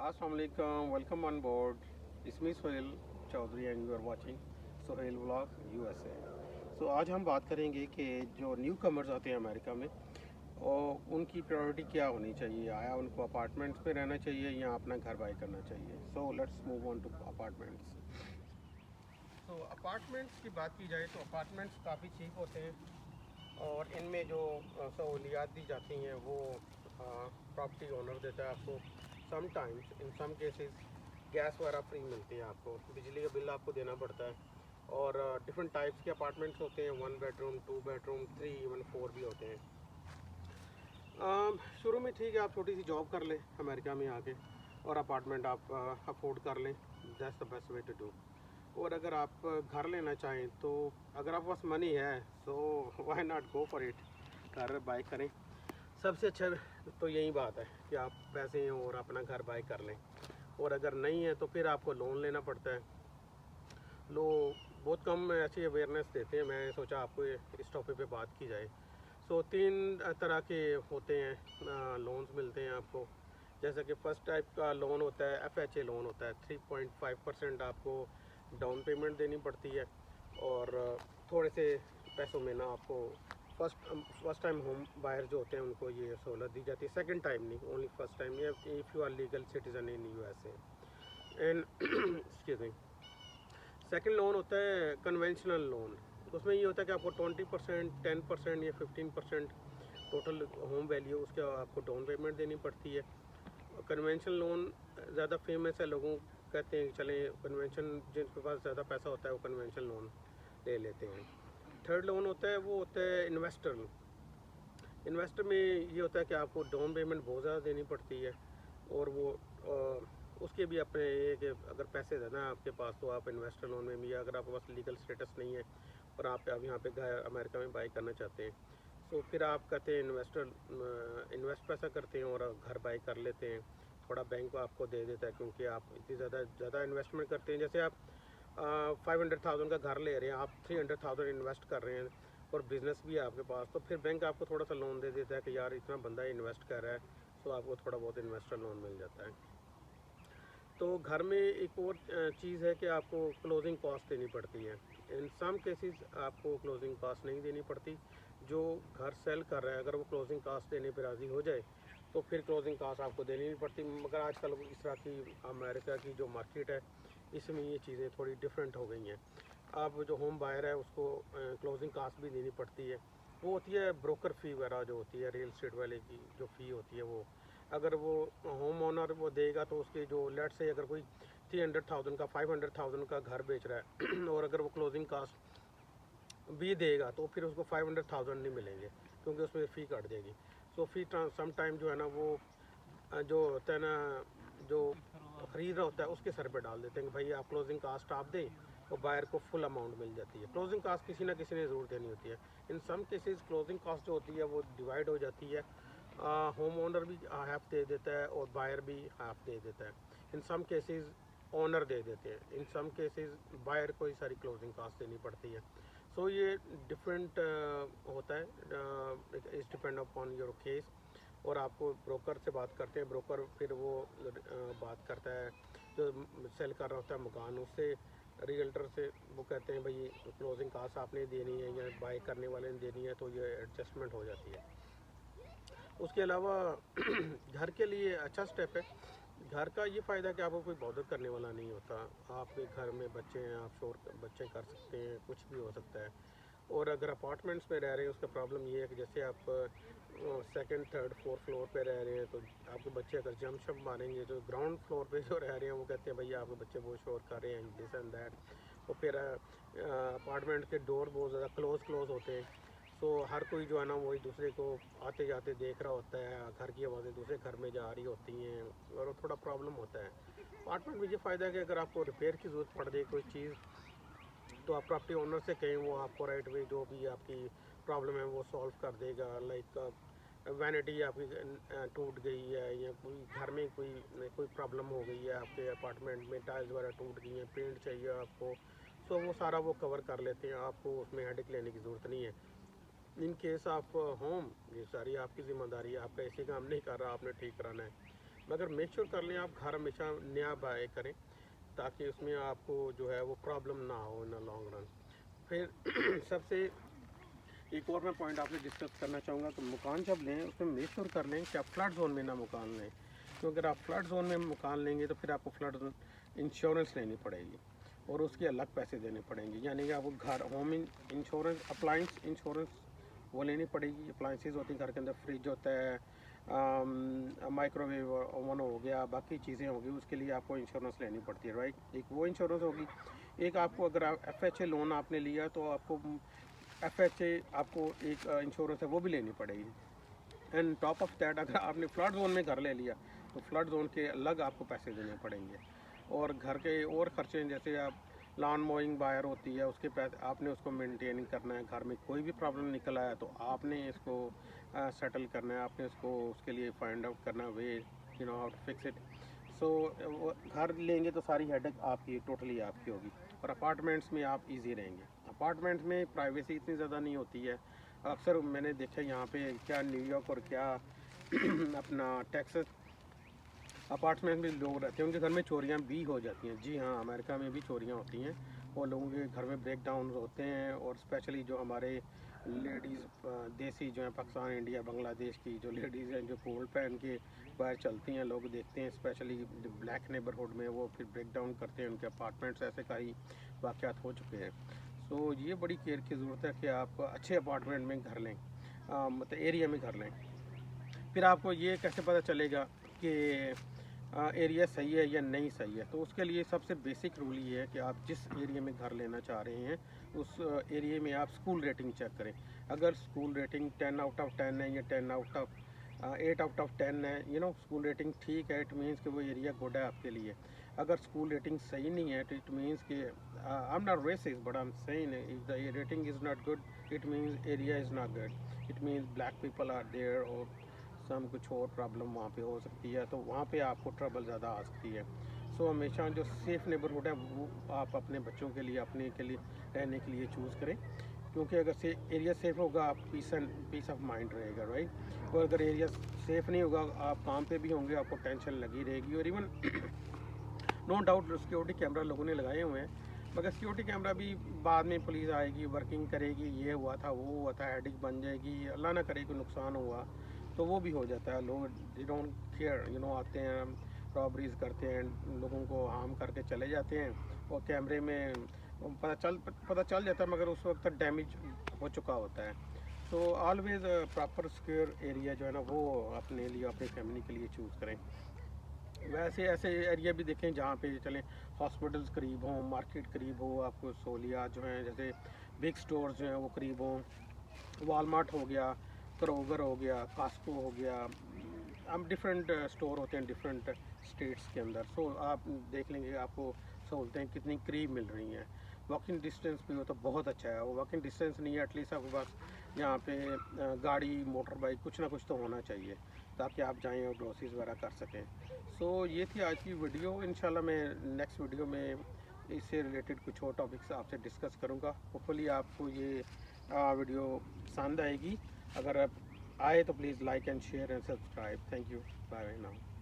Assalamu alaikum, welcome on board. It's me Sohail Chaudhary and you are watching Sohail vlog USA. So आज हम बात करेंगे कि जो न्यू कमर्स आते हैं अमेरिका में और उनकी प्रायोरिटी क्या होनी चाहिए। आया उनको अपार्टमेंट्स में रहना चाहिए या अपना घर बाय करना चाहिए। So let's move on to apartments. तो अपार्टमेंट्स की बात की जाए तो अपार्टमेंट्स काफ़ी चीप होते हैं और इनमें जो सहूलियात दी जाती हैं वो प्रॉपर्टी ओनर देता है आपको। Sometimes in some cases gas वगैरह फ्री मिलती है आपको, बिजली का बिल आपको देना पड़ता है। और डिफरेंट टाइप्स के अपार्टमेंट्स होते हैं, 1 बेडरूम 2 बेडरूम 3 इवन 4 भी होते हैं। शुरू में ठीक है, आप छोटी सी जॉब कर लें अमेरिका में आके और अपार्टमेंट आप अफोर्ड कर लें, that's the best way to do. और अगर आप घर लेना चाहें तो अगर आपके पास मनी है so why not go for it, घर बाय करें। सबसे अच्छा तो यही बात है कि आप पैसे हैं और अपना घर बाय कर लें। और अगर नहीं है तो फिर आपको लोन लेना पड़ता है। लोग बहुत कम ऐसी अवेयरनेस देते हैं, मैं सोचा आपको इस टॉपिक पे बात की जाए। सो 3 तरह के होते हैं, लोन्स मिलते हैं आपको। जैसे कि फ़र्स्ट टाइप का लोन होता है FHA लोन होता है, 3.5% आपको डाउन पेमेंट देनी पड़ती है और थोड़े से पैसों में ना आपको फर्स्ट टाइम होम बायर जो होते हैं उनको ये सहूलत दी जाती है। सेकंड टाइम नहीं, only first time, if you are legal citizen in USA and excuse me. Second loan होता है कन्वेंशनल लोन। उसमें ये होता है कि आपको 20%, 10% या 15% टोटल होम वैल्यू उसके आपको डाउन पेमेंट देनी पड़ती है। कन्वेंशनल लोन ज़्यादा फेमस है, लोगों कहते हैं चलें कन्वेंशन, जिनके पास ज़्यादा पैसा होता है वो कन्वेंशनल लोन ले लेते हैं। थर्ड लोन होता है वो होता है इन्वेस्टर लोन। इन्वेस्टर में ये होता है कि आपको डाउन पेमेंट बहुत ज़्यादा देनी पड़ती है और वो उसके भी अपने ये कि अगर पैसे देना है आपके पास तो आप इन्वेस्टर लोन में भी, अगर आपके पास लीगल स्टेटस नहीं है और आप अब यहाँ पे घर अमेरिका में बाई करना चाहते हैं तो फिर आप कहते हैं इन्वेस्ट पैसा करते हैं और घर बाई कर लेते हैं। थोड़ा बैंक आपको दे देता है क्योंकि आप इतनी ज़्यादा इन्वेस्टमेंट करते हैं। जैसे आप 500,000 का घर ले रहे हैं, आप 300,000 इन्वेस्ट कर रहे हैं और बिज़नेस भी है आपके पास, तो फिर बैंक आपको थोड़ा सा लोन दे देता है कि यार इतना बंदा इन्वेस्ट कर रहा है, तो आपको थोड़ा बहुत इन्वेस्टर लोन मिल जाता है। तो घर में एक और चीज़ है कि आपको क्लोजिंग कॉस्ट देनी पड़ती है। इन सम केसेस आपको क्लोजिंग कॉस्ट नहीं देनी पड़ती। जो घर सेल कर रहा है अगर वो क्लोजिंग कॉस्ट देने पर राज़ी हो जाए तो फिर क्लोजिंग कॉस्ट आपको देनी नहीं पड़ती। मगर आजकल इस तरह की अमेरिका की जो मार्केट है इसमें ये चीज़ें थोड़ी डिफरेंट हो गई हैं। अब जो होम बायर है उसको क्लोजिंग कास्ट भी देनी पड़ती है। वो होती है ब्रोकर फ़ी वगैरह जो होती है, रियल स्टेट वाले की जो फ़ी होती है वो, अगर वो होम ओनर वो देगा तो उसके जो लेट से अगर कोई 300,000 का 500,000 का घर बेच रहा है और अगर वो क्लोजिंग कास्ट भी देगा तो फिर उसको 500,000 नहीं मिलेंगे क्योंकि उसमें फ़ी कट जाएगी। सो फ़ी सम टाइम जो है ना वो जो होता है ना, जो ख़रीद रहा होता है उसके सर पे डाल देते हैं कि भाई आप क्लोजिंग कास्ट आप दें और बायर को फुल अमाउंट मिल जाती है। क्लोजिंग कास्ट किसी ना किसी ने ज़रूर देनी होती है। इन सम केसेस क्लोजिंग कास्ट जो होती है वो डिवाइड हो जाती है, होम ओनर भी हाफ दे देता है और बायर भी हाफ दे देता है। इन सम केसेस ओनर दे देते हैं, इन सम केसेस बायर को ही सारी क्लोजिंग कास्ट देनी पड़ती है। सो ये डिफरेंट होता है, it's depend upon your case. और आपको ब्रोकर से बात करते हैं, ब्रोकर फिर वो बात करता है जो सेल कर रहा होता है मकान, उससे रियल्टर से वो कहते हैं भाई क्लोजिंग कास्ट आपने देनी है या बाय करने वाले ने देनी है, तो ये एडजस्टमेंट हो जाती है। उसके अलावा घर के लिए अच्छा स्टेप है। घर का ये फ़ायदा कि आपको कोई बॉदर करने वाला नहीं होता। आपके घर में बच्चे हैं, आप शोर बच्चे कर सकते हैं, कुछ भी हो सकता है। और अगर अपार्टमेंट्स में रह रहे हैं उसका प्रॉब्लम ये है कि जैसे आप सेकंड थर्ड फोर्थ फ्लोर पे रह रहे हैं तो आपके बच्चे अगर जंप शंप मारेंगे, जो ग्राउंड फ्लोर पे जो रह रहे हैं वो कहते हैं भैया आपके बच्चे बहुत शोर कर रहे हैं, दिस एंड दैट। और फिर अपार्टमेंट के डोर बहुत ज़्यादा क्लोज होते हैं। सो हर कोई जो है ना वो एक दूसरे को आते जाते देख रहा होता है, घर की आवाज़ें दूसरे घर में जा रही होती हैं और वो थोड़ा प्रॉब्लम होता है। अपार्टमेंट में ये फ़ायदा है कि अगर आपको रिपेयर की ज़रूरत पड़ जाए कोई चीज़ तो आप प्रॉपर्टी ओनर से कहें, वो आपको राइट वे जो भी आपकी प्रॉब्लम है वो सॉल्व कर देगा। लाइक वैनिटी आपकी टूट गई है या कोई घर में कोई प्रॉब्लम हो गई है, आपके अपार्टमेंट में टाइल्स वगैरह टूट गई हैं, पेंट चाहिए आपको, सो वो सारा वो कवर कर लेते हैं, आपको उसमें हेडेक लेने की ज़रूरत नहीं है। इन केस ऑफ होम ये सारी आपकी ज़िम्मेदारी है, आपका ऐसे काम नहीं कर रहा, आपने ठीक कराना है। मगर मेक श्योर कर लें आप घर हमेशा नया बाय करें, ताकि उसमें आपको जो है वो प्रॉब्लम ना हो इन लॉन्ग रन। फिर सबसे एक और मैं पॉइंट आपसे डिस्कस करना चाहूँगा कि मकान जब लें उसमें मेक श्योर कर लें कि आप फ्लड जोन में ना मकान लें, क्योंकि अगर आप फ्लड जोन में मकान लेंगे तो फिर आपको फ्लड इंश्योरेंस लेनी पड़ेगी और उसके अलग पैसे देने पड़ेंगे। यानी कि आपको घर होम इंश्योरेंस, अप्लाइंस इंश्योरेंस वो लेनी पड़ेगी। अप्लाइंसेस होती हैं घर के अंदर, फ्रिज होता है, माइक्रोवेव ओवन हो गया, बाकी चीज़ें होगी, उसके लिए आपको इंश्योरेंस लेनी पड़ती है, राइट। एक वो इंश्योरेंस होगी। एक आपको अगर FHA लोन आपने लिया तो आपको FHA आपको एक इंश्योरेंस है वो भी लेनी पड़ेगी। एंड टॉप ऑफ दैट अगर आपने फ्लड जोन में घर ले लिया तो फ्लड जोन के अलग आपको पैसे देने पड़ेंगे। और घर के और खर्चे जैसे आप लॉन मोइंग वायर होती है उसके पैसे आपने उसको मेंटेन करना है। घर में कोई भी प्रॉब्लम निकल आया तो आपने इसको सेटल करना है, आपने इसको उसके लिए फाइंड आउट करना way how to fix it. So घर लेंगे तो सारी हेडेक आपकी टोटली आपकी होगी। और अपार्टमेंट्स में आप इजी रहेंगे। अपार्टमेंट्स में प्राइवेसी इतनी ज़्यादा नहीं होती है। अक्सर मैंने देखा यहाँ पे क्या न्यूयॉर्क और क्या अपना टेक्सास अपार्टमेंट में लोग रहते हैं, उनके घर में चोरियाँ भी हो जाती हैं। जी हाँ, अमेरिका में भी चोरियाँ होती हैं और लोगों के घर में ब्रेक डाउन होते हैं। और स्पेशली जो हमारे लेडीज़ देसी जो हैं, पाकिस्तान, इंडिया, बांग्लादेश की जो लेडीज़ हैं जो कोट पहन के बाहर चलती हैं, लोग देखते हैं स्पेशली ब्लैक नेबरहुड में, वो फिर ब्रेक डाउन करते हैं उनके अपार्टमेंट्स। ऐसे कई वाक़यात हो चुके हैं। सो ये बड़ी केयर की ज़रूरत है कि आप अच्छे अपार्टमेंट में घर लें, मतलब एरिया में घर लें। फिर आपको ये कैसे पता चलेगा कि एरिया सही है या नहीं सही है? तो उसके लिए सबसे बेसिक रूल ये है कि आप जिस एरिया में घर लेना चाह रहे हैं उस एरिया में आप स्कूल रेटिंग चेक करें। अगर स्कूल रेटिंग 10 आउट ऑफ 10 है या 10 आउट ऑफ 8 आउट ऑफ 10 है, स्कूल रेटिंग ठीक है, इट मीन्स कि वो एरिया गुड है आपके लिए। अगर स्कूल रेटिंग सही नहीं है तो इट मीन्स कि I am not racist but I am saying if the rating is not good, it means area is not good, it means black people are there और सम कुछ और problem वहाँ पे हो सकती है, तो वहाँ पे आपको ट्रबल ज़्यादा आ सकती है। सो हमेशा जो सेफ़ नेबरहुड है वो आप अपने बच्चों के लिए, अपने के लिए रहने के लिए चूज़ करें, क्योंकि अगर से एरिया सेफ़ होगा आप पीस ऑफ माइंड रहेगा, राइट। और अगर एरिया सेफ़ नहीं होगा आप काम पे भी होंगे, आपको टेंशन लगी रहेगी। और even know doubt security camera लोगों ने लगाए हुए हैं, मगर सिक्योरिटी कैमरा भी बाद में पुलिस आएगी, वर्किंग करेगी, ये हुआ था, वो हुआ था, हेडिक बन जाएगी, अल्लाह ना करे कोई नुकसान हुआ तो वो भी हो जाता है। लोग दे डोंट केयर, आते हैं, रॉबरीज करते हैं, लोगों को हार्म करके चले जाते हैं और कैमरे में पता चल जाता है, मगर उस वक्त तक डैमेज हो चुका होता है। So always proper secure area जो है ना वो अपने लिए, अपनी फैमिली के लिए चूज़ करें। वैसे ऐसे एरिया भी देखें जहाँ पे चलें हॉस्पिटल्स करीब हों, मार्केट करीब हो, आपको सहूलियात जो हैं जैसे बिग स्टोर्स जो हैं वो करीब हों, वॉलमार्ट हो गया, क्रोगर हो गया, कास्को हो गया। अब डिफरेंट स्टोर होते हैं डिफरेंट स्टेट्स के अंदर। सो आप देख लेंगे आपको सहूलतें कितनी करीब मिल रही हैं। वॉकिंग डिस्टेंस भी हो तो बहुत अच्छा है। वो वॉकिंग डिस्टेंस नहीं है, एटलीस्ट आपके पास यहाँ पे गाड़ी, मोटर बाइक कुछ ना कुछ तो होना चाहिए ताकि आप जाएँ और ग्रोसरीज वगैरह कर सकें। सो ये थी आज की वीडियो। इंशाल्लाह मैं नेक्स्ट वीडियो में इससे रिलेटेड कुछ और टॉपिक्स आपसे डिस्कस करूँगा। होपफुली आपको ये वीडियो पसंद आएगी। अगर आप आए तो please like and share and subscribe. Thank you, bye bye now.